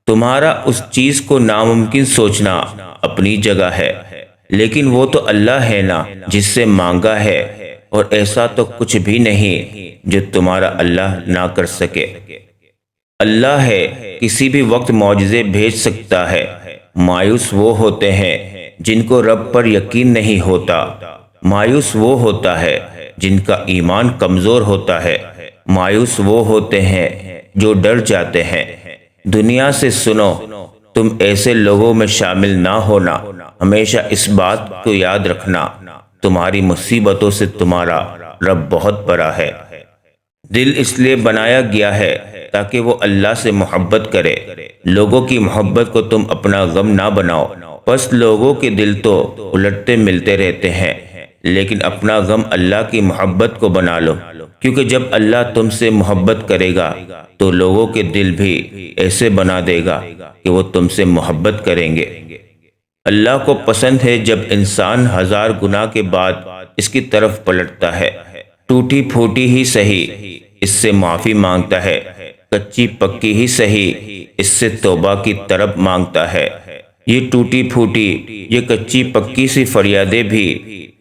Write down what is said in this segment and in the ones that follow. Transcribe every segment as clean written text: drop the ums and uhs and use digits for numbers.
تمہارا اس چیز کو ناممکن سوچنا اپنی جگہ ہے، لیکن وہ تو اللہ ہے نا جس سے مانگا ہے، اور ایسا تو کچھ بھی نہیں جو تمہارا اللہ نہ کر سکے۔ اللہ ہے، کسی بھی وقت معجزے بھیج سکتا ہے۔ مایوس وہ ہوتے ہیں جن کو رب پر یقین نہیں ہوتا۔ مایوس وہ ہوتا ہے جن کا ایمان کمزور ہوتا ہے۔ مایوس وہ ہوتے ہیں جو ڈر جاتے ہیں۔ دنیا سے سنو، تم ایسے لوگوں میں شامل نہ ہونا۔ ہمیشہ اس بات کو یاد رکھنا، تمہاری مصیبتوں سے تمہارا رب بہت بڑا ہے۔ دل اس لیے بنایا گیا ہے تاکہ وہ اللہ سے محبت کرے۔ لوگوں کی محبت کو تم اپنا غم نہ بناؤ، بس لوگوں کے دل تو الٹتے ملتے رہتے ہیں، لیکن اپنا غم اللہ کی محبت کو بنا لو، کیونکہ جب اللہ تم سے محبت کرے گا تو لوگوں کے دل بھی ایسے بنا دے گا کہ وہ تم سے محبت کریں گے۔ اللہ کو پسند ہے جب انسان ہزار گناہ کے بعد اس کی طرف پلٹتا ہے، ٹوٹی پھوٹی ہی صحیح اس سے معافی مانگتا ہے، کچی پکی ہی صحیح اس سے توبہ کی طرف مانگتا ہے۔ یہ ٹوٹی پھوٹی، یہ کچی پکی سی فریادیں بھی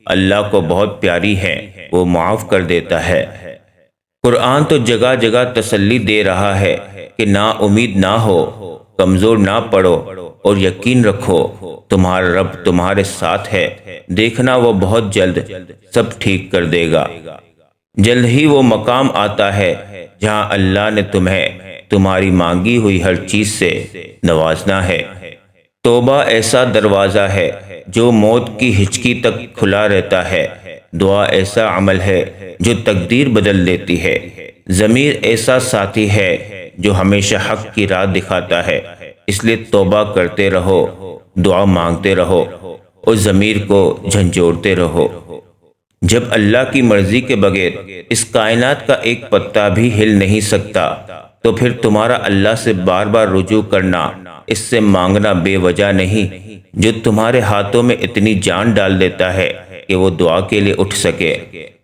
اللہ کو بہت پیاری ہیں، وہ معاف کر دیتا ہے۔ قرآن تو جگہ جگہ تسلی دے رہا ہے کہ نا امید نہ ہو، کمزور نہ پڑو، اور یقین رکھو تمہارا رب تمہارے ساتھ ہے۔ دیکھنا وہ بہت جلد سب ٹھیک کر دے گا۔ جلد ہی وہ مقام آتا ہے جہاں اللہ نے تمہیں تمہاری مانگی ہوئی ہر چیز سے نوازنا ہے۔ توبہ ایسا دروازہ ہے جو موت کی ہچکی تک کھلا رہتا ہے۔ دعا ایسا عمل ہے جو تقدیر بدل دیتی ہے۔ ضمیر ایسا ساتھی ہے جو ہمیشہ حق کی راہ دکھاتا ہے۔ اس لیے توبہ کرتے رہو، دعا مانگتے رہو، اور ضمیر کو جھنجھوڑتے رہو۔ جب اللہ کی مرضی کے بغیر اس کائنات کا ایک پتا بھی ہل نہیں سکتا، تو پھر تمہارا اللہ سے بار بار رجوع کرنا، اس سے مانگنا بے وجہ نہیں۔ جو تمہارے ہاتھوں میں اتنی جان ڈال دیتا ہے کہ وہ دعا کے لیے اٹھ سکے،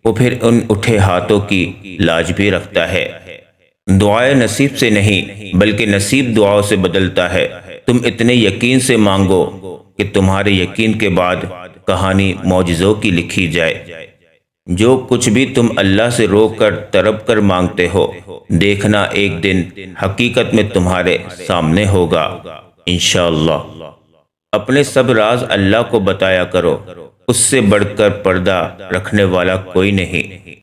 وہ پھر ان اٹھے ہاتھوں کی لاج بھی رکھتا ہے۔ دعائیں نصیب سے نہیں بلکہ نصیب دعاؤں سے بدلتا ہے۔ تم اتنے یقین سے مانگو کہ تمہارے یقین کے بعد کہانی معجزوں کی لکھی جائے۔ جو کچھ بھی تم اللہ سے رو کر تڑپ کر مانگتے ہو، دیکھنا ایک دن حقیقت میں تمہارے سامنے ہوگا انشاءاللہ۔ اپنے سب راز اللہ کو بتایا کرو، اس سے بڑھ کر پردہ رکھنے والا کوئی نہیں۔